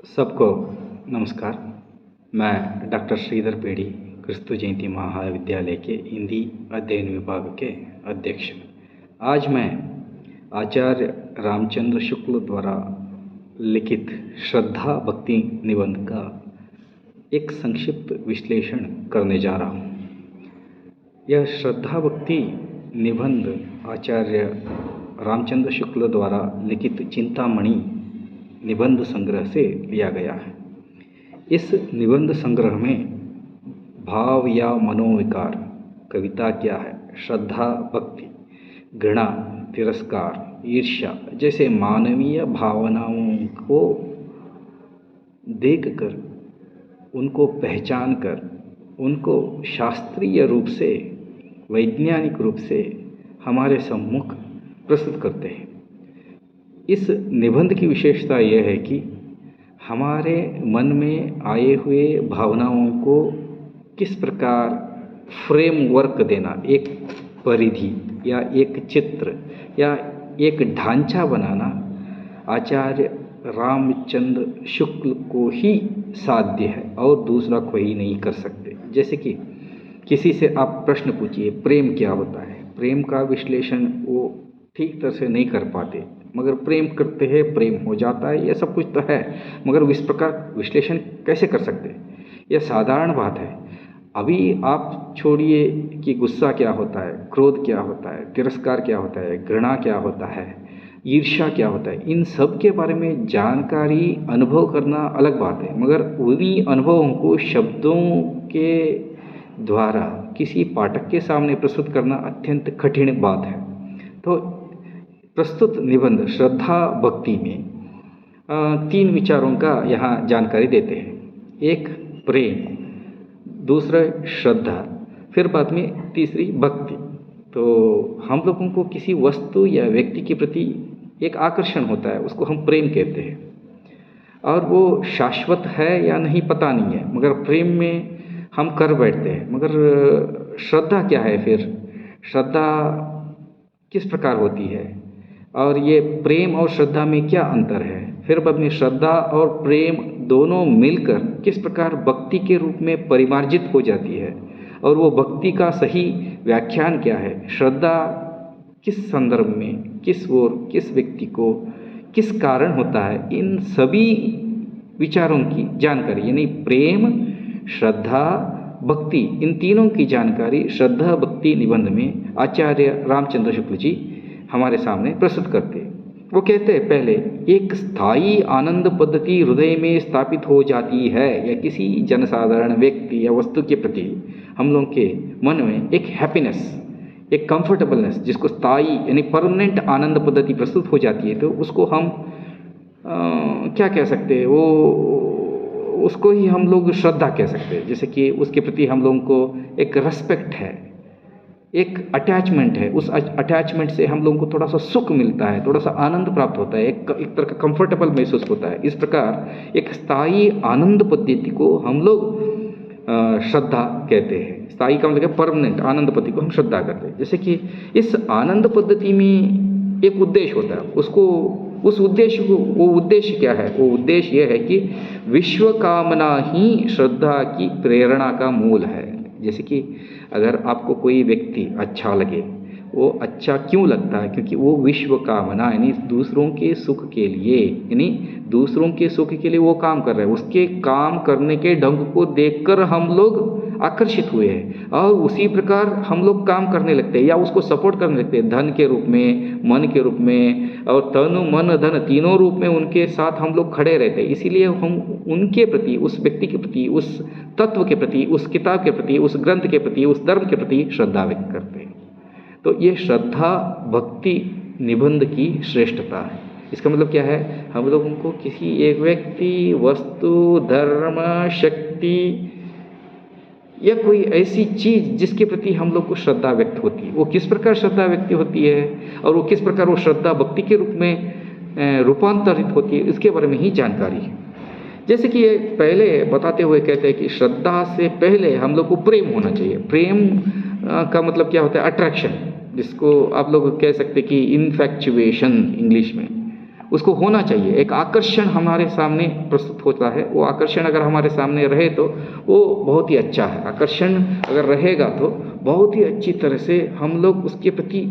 सबको नमस्कार। मैं डॉक्टर श्रीधर पेड़ी, क्रिस्तु जयंती महाविद्यालय के हिंदी अध्ययन विभाग के अध्यक्ष। आज मैं आचार्य रामचंद्र शुक्ल द्वारा लिखित श्रद्धा भक्ति निबंध का एक संक्षिप्त विश्लेषण करने जा रहा हूँ। यह श्रद्धा भक्ति निबंध आचार्य रामचंद्र शुक्ल द्वारा लिखित चिंतामणि निबंध संग्रह से लिया गया है। इस निबंध संग्रह में भाव या मनोविकार, कविता क्या है, श्रद्धा भक्ति, घृणा, तिरस्कार, ईर्ष्या जैसे मानवीय भावनाओं को देखकर, उनको पहचान कर, उनको शास्त्रीय रूप से, वैज्ञानिक रूप से हमारे सम्मुख प्रस्तुत करते हैं। इस निबंध की विशेषता यह है कि हमारे मन में आए हुए भावनाओं को किस प्रकार फ्रेमवर्क देना, एक परिधि या एक चित्र या एक ढांचा बनाना आचार्य रामचंद्र शुक्ल को ही साध्य है और दूसरा कोई नहीं कर सकते। जैसे कि किसी से आप प्रश्न पूछिए, प्रेम क्या होता है, प्रेम का विश्लेषण वो ठीक तरह से नहीं कर पाते, मगर प्रेम करते हैं, प्रेम हो जाता है, यह सब कुछ तो है, मगर इस प्रकार विश्लेषण कैसे कर सकते हैं? यह साधारण बात है। अभी आप छोड़िए कि गुस्सा क्या होता है, क्रोध क्या होता है, तिरस्कार क्या होता है, घृणा क्या होता है, ईर्ष्या क्या होता है, इन सब के बारे में जानकारी अनुभव करना अलग बात है, मगर उन्हीं अनुभवों को शब्दों के द्वारा किसी पाठक के सामने प्रस्तुत करना अत्यंत कठिन बात है। तो प्रस्तुत निबंध श्रद्धा भक्ति में तीन विचारों का यहाँ जानकारी देते हैं। एक प्रेम, दूसरा श्रद्धा, फिर बाद में तीसरी भक्ति। तो हम लोगों को किसी वस्तु या व्यक्ति के प्रति एक आकर्षण होता है, उसको हम प्रेम कहते हैं, और वो शाश्वत है या नहीं पता नहीं है, मगर प्रेम में हम कर बैठते हैं। मगर श्रद्धा क्या है? फिर श्रद्धा किस प्रकार होती है और ये प्रेम और श्रद्धा में क्या अंतर है? फिर बाद में श्रद्धा और प्रेम दोनों मिलकर किस प्रकार भक्ति के रूप में परिमार्जित हो जाती है, और वो भक्ति का सही व्याख्यान क्या है? श्रद्धा किस संदर्भ में, किस ओर, किस व्यक्ति को, किस कारण होता है? इन सभी विचारों की जानकारी, यानी प्रेम, श्रद्धा, भक्ति, इन तीनों की जानकारी श्रद्धा भक्ति निबंध में आचार्य रामचंद्र शुक्ल जी हमारे सामने प्रस्तुत करते हैं। वो कहते हैं, पहले एक स्थायी आनंद पद्धति हृदय में स्थापित हो जाती है, या किसी जनसाधारण व्यक्ति या वस्तु के प्रति हम लोग के मन में एक हैप्पीनेस, एक कंफर्टेबलनेस, जिसको स्थायी यानी परमानेंट आनंद पद्धति प्रस्तुत हो जाती है, तो उसको हम क्या कह सकते हैं? उसको ही हम लोग श्रद्धा कह सकते हैं। जैसे कि उसके प्रति हम लोगों को एक रेस्पेक्ट है, एक अटैचमेंट है, उस अटैचमेंट से हम लोगों को थोड़ा सा सुख मिलता है, थोड़ा सा आनंद प्राप्त होता है, एक तरह का कंफर्टेबल महसूस होता है। इस प्रकार एक स्थायी आनंद पद्धति को हम लोग श्रद्धा कहते हैं। स्थायी का मतलब परमानेंट आनंद पद्धति को हम श्रद्धा करते हैं। जैसे कि इस आनंद पद्धति में एक उद्देश्य होता है, उसको, उस उद्देश्य को, वो उद्देश्य क्या है? वो उद्देश्य यह है कि विश्व कामना ही श्रद्धा की प्रेरणा का मूल है। जैसे कि अगर आपको कोई व्यक्ति अच्छा लगे, वो अच्छा क्यों लगता है? क्योंकि वो विश्व कामना यानी दूसरों के सुख के लिए, यानी दूसरों के सुख के लिए वो काम कर रहा है, उसके काम करने के ढंग को देखकर हम लोग आकर्षित हुए हैं, और उसी प्रकार हम लोग काम करने लगते हैं या उसको सपोर्ट करने लगते हैं, धन के रूप में, मन के रूप में, और तन मन धन तीनों रूप में उनके साथ हम लोग खड़े रहते हैं। इसीलिए हम उनके प्रति, उस व्यक्ति के प्रति, उस तत्व के प्रति, उस किताब के प्रति, उस ग्रंथ के प्रति, उस धर्म के प्रति श्रद्धा व्यक्त करते हैं। तो ये श्रद्धा भक्ति निबंध की श्रेष्ठता है। इसका मतलब क्या है? हम लोगों को किसी एक व्यक्ति, वस्तु, धर्म, शक्ति या कोई ऐसी चीज़ जिसके प्रति हम लोग को श्रद्धा व्यक्त होती है, वो किस प्रकार श्रद्धा व्यक्त होती है और वो किस प्रकार वो श्रद्धा भक्ति के रूप में रूपांतरित होती है, इसके बारे में ही जानकारी है। जैसे कि ये पहले बताते हुए कहते हैं कि श्रद्धा से पहले हम लोग को प्रेम होना चाहिए। प्रेम का मतलब क्या होता है? अट्रैक्शन, जिसको आप लोग कह सकते कि इन्फैक्चुएशन इंग्लिश में। उसको होना चाहिए। एक आकर्षण हमारे सामने प्रस्तुत होता है, वो आकर्षण अगर हमारे सामने रहे तो वो बहुत ही अच्छा है। आकर्षण अगर रहेगा तो बहुत ही अच्छी तरह से हम लोग उसके प्रति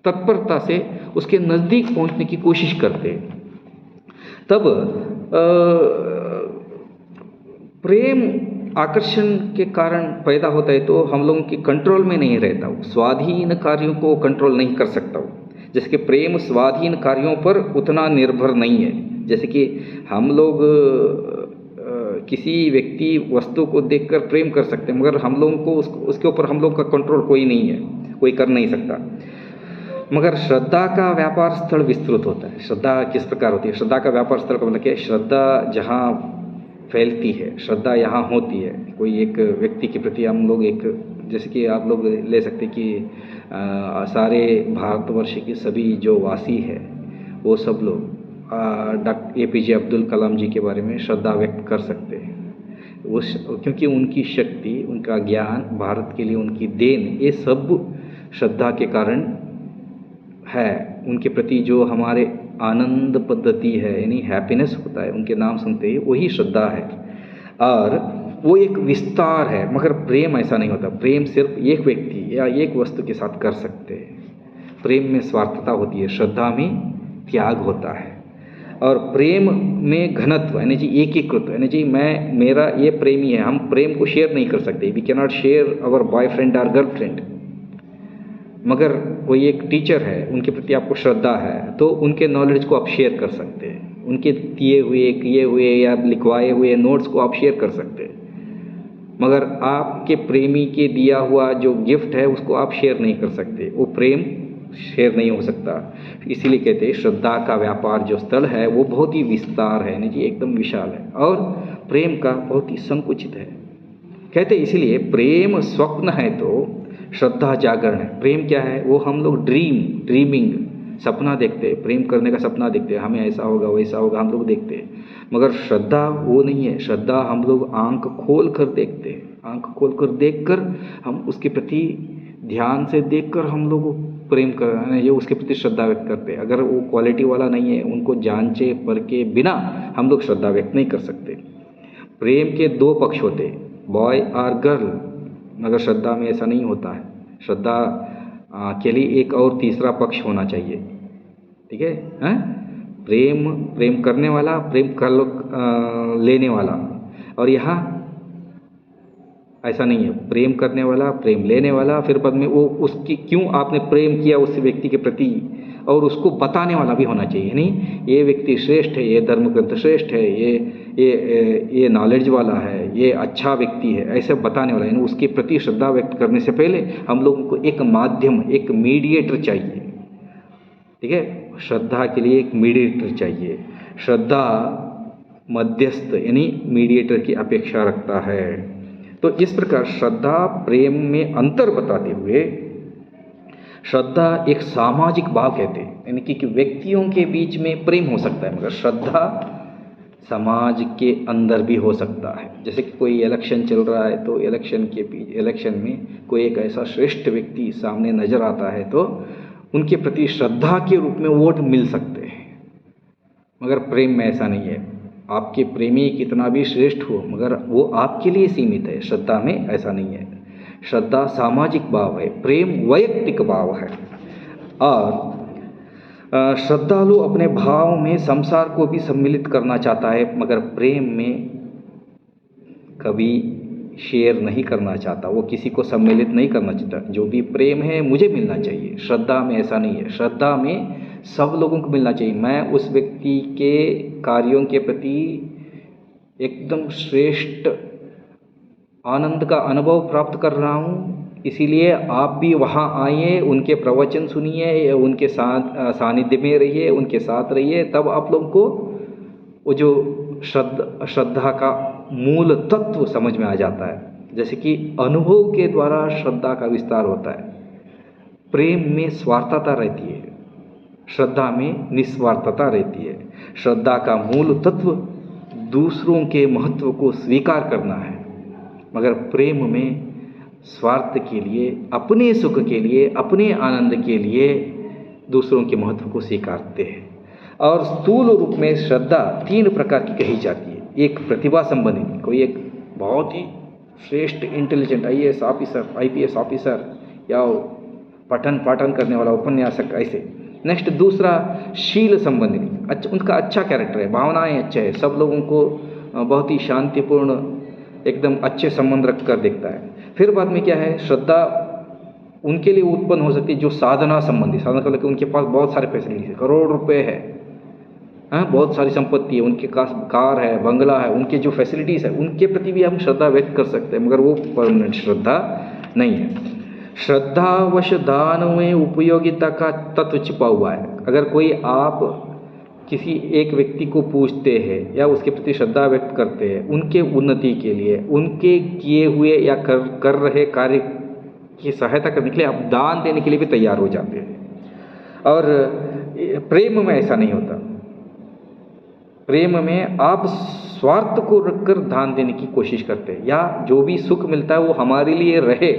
तत्परता से उसके नज़दीक पहुंचने की कोशिश करते हैं। तब प्रेम आकर्षण के कारण पैदा होता है तो हम लोगों के कंट्रोल में नहीं रहता, वो स्वाधीन कार्यों को कंट्रोल नहीं कर सकता वो। जैसे कि प्रेम स्वाधीन कार्यों पर उतना निर्भर नहीं है। जैसे कि हम लोग किसी व्यक्ति वस्तु को देखकर प्रेम कर सकते हैं, मगर हम लोगों को उसके ऊपर हम लोग का कंट्रोल कोई नहीं है, कोई कर नहीं सकता। मगर श्रद्धा का व्यापार स्थल विस्तृत होता है। श्रद्धा किस प्रकार होती है? श्रद्धा का व्यापार स्थल का मतलब क्या है? श्रद्धा जहाँ फैलती है, श्रद्धा यहाँ होती है। कोई एक व्यक्ति के प्रति हम लोग एक, जैसे कि आप लोग ले सकते कि सारे भारतवर्ष के सभी जो वासी है वो सब लोग डॉक्टर APJ अब्दुल कलाम जी के बारे में श्रद्धा व्यक्त कर सकते हैं। क्योंकि उनकी शक्ति, उनका ज्ञान, भारत के लिए उनकी देन, ये सब श्रद्धा के कारण है। उनके प्रति जो हमारे आनंद पद्धति है, यानी हैप्पीनेस होता है, उनके नाम सुनते ही वही श्रद्धा है। और वो एक विस्तार है, मगर प्रेम ऐसा नहीं होता। प्रेम सिर्फ एक व्यक्ति या एक वस्तु के साथ कर सकते हैं। प्रेम में स्वार्थता होती है, श्रद्धा में त्याग होता है। और प्रेम में घनत्व, यानी जी एकीकृत, यानी जी मेरा ये प्रेमी है, हम प्रेम को शेयर नहीं कर सकते। We can not share our boyfriend और गर्लफ्रेंड। मगर कोई एक टीचर है, उनके प्रति आपको श्रद्धा है तो उनके नॉलेज को आप शेयर कर सकते हैं। उनके दिए हुए, किए हुए या लिखवाए हुए नोट्स को आप शेयर कर सकते हैं। मगर आपके प्रेमी के दिया हुआ जो गिफ्ट है उसको आप शेयर नहीं कर सकते। वो प्रेम शेयर नहीं हो सकता। इसीलिए कहते हैं श्रद्धा का व्यापार जो स्थल है वो बहुत ही विस्तार है, यानी जी एकदम विशाल है, और प्रेम का बहुत ही संकुचित है। कहते हैं इसीलिए प्रेम स्वप्न है तो श्रद्धा जागरण है। प्रेम क्या है? वो हम लोग ड्रीमिंग, सपना देखते हैं, प्रेम करने का सपना देखते हैं, हमें ऐसा होगा वैसा होगा, हम लोग देखते हैं। मगर श्रद्धा वो नहीं है। श्रद्धा हम लोग आंख खोल कर देखते हैं। आंख खोल कर देख कर हम उसके प्रति ध्यान से देख कर हम लोग प्रेम कर, ये उसके प्रति श्रद्धा व्यक्त करते हैं। अगर वो क्वालिटी वाला नहीं है, उनको जांचे परखे बिना हम लोग श्रद्धा व्यक्त नहीं कर सकते। प्रेम के दो पक्ष होते हैं, बॉय और गर्ल, मगर श्रद्धा में ऐसा नहीं होता है। श्रद्धा के लिए एक और तीसरा पक्ष होना चाहिए। ठीक है, प्रेम करने वाला, प्रेम कर लेने वाला। और यहाँ ऐसा नहीं है, प्रेम करने वाला, प्रेम लेने वाला, फिर बाद में वो उसकी क्यों आपने प्रेम किया उस व्यक्ति के प्रति, और उसको बताने वाला भी होना चाहिए। नहीं, ये व्यक्ति श्रेष्ठ है, ये धर्म ग्रंथ श्रेष्ठ है, ये नॉलेज वाला है, ये अच्छा व्यक्ति है, ऐसे बताने वाला। यानी उसके प्रति श्रद्धा व्यक्त करने से पहले हम लोगों को एक माध्यम, एक मीडिएटर चाहिए। ठीक है, श्रद्धा के लिए एक मीडिएटर चाहिए। श्रद्धा मध्यस्थ यानी मीडिएटर की अपेक्षा रखता है। तो इस प्रकार श्रद्धा प्रेम में अंतर बताते हुए श्रद्धा एक सामाजिक भाव कहते हैं, यानी कि व्यक्तियों के बीच में प्रेम हो सकता है, मगर श्रद्धा समाज के अंदर भी हो सकता है। जैसे कि कोई इलेक्शन चल रहा है तो इलेक्शन में कोई एक ऐसा श्रेष्ठ व्यक्ति सामने नजर आता है तो उनके प्रति श्रद्धा के रूप में वोट मिल सकते हैं। मगर प्रेम में ऐसा नहीं है। आपके प्रेमी कितना भी श्रेष्ठ हो मगर वो आपके लिए सीमित है। श्रद्धा में ऐसा नहीं है। श्रद्धा सामाजिक भाव है, प्रेम वैयक्तिक भाव है। और श्रद्धालु अपने भाव में संसार को भी सम्मिलित करना चाहता है, मगर प्रेम में कभी शेयर नहीं करना चाहता, वो किसी को सम्मिलित नहीं करना चाहता। जो भी प्रेम है मुझे मिलना चाहिए। श्रद्धा में ऐसा नहीं है। श्रद्धा में सब लोगों को मिलना चाहिए। मैं उस व्यक्ति के कार्यों के प्रति एकदम श्रेष्ठ आनंद का अनुभव प्राप्त कर रहा हूँ, इसीलिए आप भी वहाँ आइए, उनके प्रवचन सुनिए, उनके साथ सानिध्य में रहिए, उनके साथ रहिए, तब आप लोगों को वो जो श्रद्धा का मूल तत्व समझ में आ जाता है। जैसे कि अनुभव के द्वारा श्रद्धा का विस्तार होता है। प्रेम में स्वार्थता रहती है, श्रद्धा में निस्वार्थता रहती है। श्रद्धा का मूल तत्व दूसरों के महत्व को स्वीकार करना है, मगर प्रेम में स्वार्थ के लिए, अपने सुख के लिए, अपने आनंद के लिए दूसरों के महत्व को स्वीकारते हैं। और स्थूल रूप में श्रद्धा 3 प्रकार की कही जाती है। एक प्रतिभा संबंधी, कोई एक बहुत ही श्रेष्ठ intelligent IAS officer, IPS officer या पठन पाठन करने वाला उपन्यासक, ऐसे। नेक्स्ट दूसरा शील संबंधी, अच्छा उनका अच्छा कैरेक्टर है, भावनाएं अच्छे है, सब लोगों को बहुत ही शांतिपूर्ण एकदम अच्छे संबंध रख कर देखता है। फिर बाद में क्या है, श्रद्धा उनके लिए उत्पन्न हो सकती है जो साधना संबंधी, साधना करके उनके पास बहुत सारे फैसिलिटीज है, करोड़ रुपए है, बहुत सारी संपत्ति है, उनके पास कार है, बंगला है, उनके जो फैसिलिटीज़ है उनके प्रति भी हम श्रद्धा व्यक्त कर सकते हैं, मगर वो परमानेंट श्रद्धा नहीं है। श्रद्धावश दान में उपयोगिता का तत्व छिपा हुआ है। अगर कोई आप किसी एक व्यक्ति को पूजते हैं या उसके प्रति श्रद्धा व्यक्त करते हैं, उनके उन्नति के लिए, उनके किए हुए या कर रहे कार्य की सहायता करने के लिए आप दान देने के लिए भी तैयार हो जाते हैं। और प्रेम में ऐसा नहीं होता। प्रेम में आप स्वार्थ को रखकर दान देने की कोशिश करते हैं, या जो भी सुख मिलता है वो हमारे लिए रहे,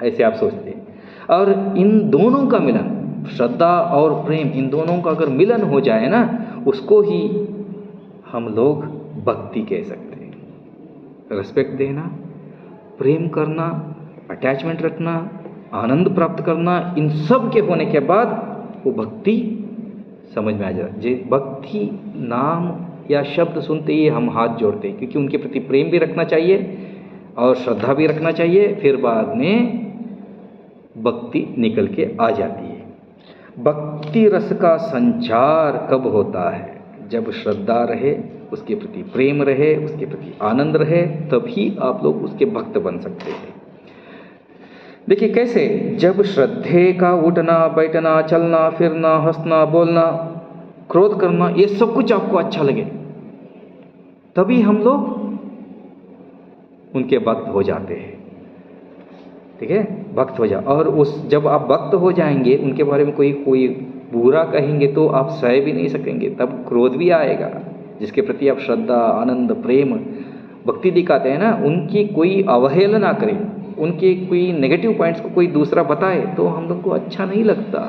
ऐसे आप सोचते हैं। और इन दोनों का मिलन, श्रद्धा और प्रेम, इन दोनों का अगर मिलन हो जाए ना, उसको ही हम लोग भक्ति कह सकते हैं। रिस्पेक्ट देना, प्रेम करना, अटैचमेंट रखना, आनंद प्राप्त करना, इन सब के होने के बाद वो भक्ति समझ में आ जाता है। भक्ति नाम या शब्द सुनते ही हम हाथ जोड़ते हैं, क्योंकि उनके प्रति प्रेम भी रखना चाहिए और श्रद्धा भी रखना चाहिए। फिर बाद में भक्ति निकल के आ जाती है। भक्ति रस का संचार कब होता है? जब श्रद्धा रहे, उसके प्रति प्रेम रहे, उसके प्रति आनंद रहे, तभी आप लोग उसके भक्त बन सकते हैं। देखिए कैसे, जब श्रद्धे का उठना बैठना, चलना फिरना, हंसना बोलना, क्रोध करना, ये सब कुछ आपको अच्छा लगे, तभी हम लोग उनके भक्त हो जाते हैं। ठीक है, भक्त हो जा। और उस जब आप भक्त हो जाएंगे, उनके बारे में कोई बुरा कहेंगे तो आप सह भी नहीं सकेंगे, तब क्रोध भी आएगा। जिसके प्रति आप श्रद्धा, आनंद, प्रेम, भक्ति दिखाते हैं ना, उनकी कोई अवहेलना ना करें, उनके कोई नेगेटिव पॉइंट्स को कोई दूसरा बताए तो हम लोग को अच्छा नहीं लगता,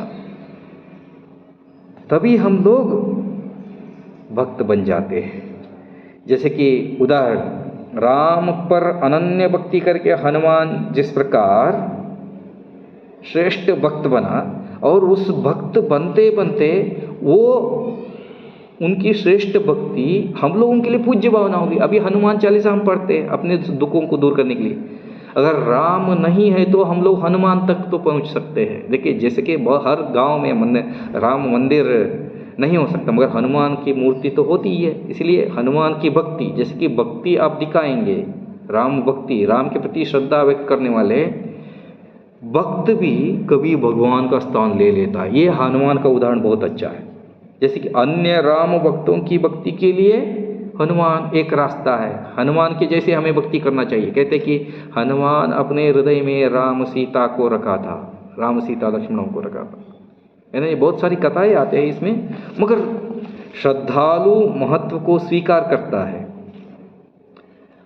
तभी हम लोग भक्त बन जाते हैं। जैसे कि उदाहरण, राम पर अनन्य भक्ति करके हनुमान जिस प्रकार श्रेष्ठ भक्त बना, और उस भक्त बनते बनते वो उनकी श्रेष्ठ भक्ति हम लोगों के लिए पूज्य भावना होगी। अभी हनुमान चालीसा हम पढ़ते हैं अपने दुखों को दूर करने के लिए। अगर राम नहीं है तो हम लोग हनुमान तक तो पहुंच सकते हैं। देखिए जैसे कि हर गांव में राम मंदिर नहीं हो सकता, मगर हनुमान की मूर्ति तो होती ही है। इसलिए हनुमान की भक्ति, जैसे कि भक्ति आप दिखाएंगे, राम भक्ति, राम के प्रति श्रद्धा व्यक्त करने वाले भक्त भी कभी भगवान का स्थान ले लेता है। ये हनुमान का उदाहरण बहुत अच्छा है। जैसे कि अन्य राम भक्तों की भक्ति के लिए हनुमान एक रास्ता है। हनुमान के जैसे हमें भक्ति करना चाहिए। कहते कि हनुमान अपने हृदय में राम सीता को रखा था, राम सीता लक्ष्मणों को रखा था, है ना। ये बहुत सारी कथाएं आते हैं इसमें, मगर श्रद्धालु महत्व को स्वीकार करता है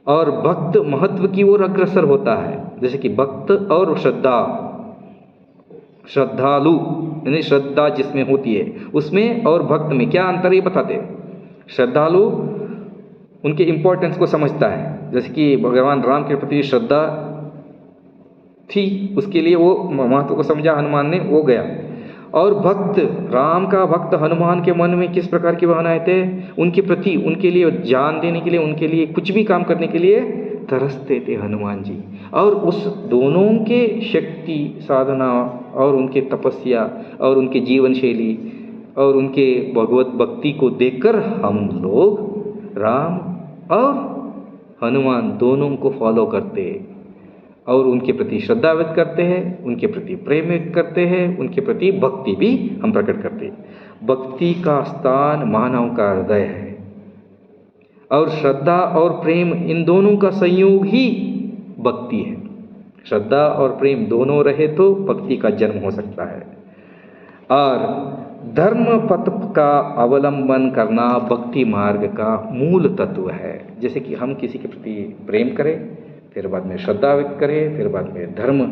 और भक्त महत्व की ओर अग्रसर होता है। जैसे कि भक्त और श्रद्धा, श्रद्धालु यानी श्रद्धा जिसमें होती है उसमें और भक्त में क्या अंतर, ये बताते हैं। श्रद्धालु उनके इम्पोर्टेंस को समझता है, जैसे कि भगवान राम के प्रति श्रद्धा थी, उसके लिए वो महत्व को समझा हनुमान ने, वो गया। और भक्त, राम का भक्त हनुमान के मन में किस प्रकार की भावनाएं थे, उनके प्रति, उनके लिए जान देने के लिए, उनके लिए कुछ भी काम करने के लिए तरसते थे हनुमान जी। और उस दोनों के शक्ति साधना और उनके तपस्या और उनके जीवन शैली और उनके भगवत भक्ति को देखकर हम लोग राम और हनुमान दोनों को फॉलो करते और उनके प्रति श्रद्धा व्यक्त करते हैं, उनके प्रति प्रेम व्यक्त करते हैं, उनके प्रति भक्ति भी हम प्रकट करते हैं। भक्ति का स्थान मानव का हृदय है और श्रद्धा और प्रेम इन दोनों का संयोग ही भक्ति है। श्रद्धा और प्रेम दोनों रहे तो भक्ति का जन्म हो सकता है। और धर्म पथ का अवलंबन करना भक्ति मार्ग का मूल तत्व है। जैसे कि हम किसी के प्रति प्रेम करें, फिर बाद में श्रद्धा व्यक्त करें, फिर बाद में धर्म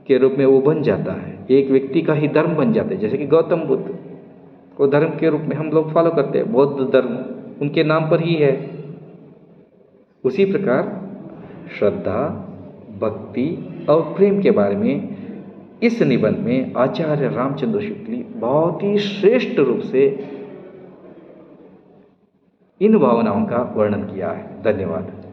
के रूप में वो बन जाता है, एक व्यक्ति का ही धर्म बन जाता है। जैसे कि गौतम बुद्ध, को धर्म के रूप में हम लोग फॉलो करते हैं। बौद्ध धर्म उनके नाम पर ही है। उसी प्रकार श्रद्धा, भक्ति और प्रेम के बारे में इस निबंध में आचार्य रामचंद्र शुक्ल बहुत ही श्रेष्ठ रूप से इन भावनाओं का वर्णन किया है। धन्यवाद।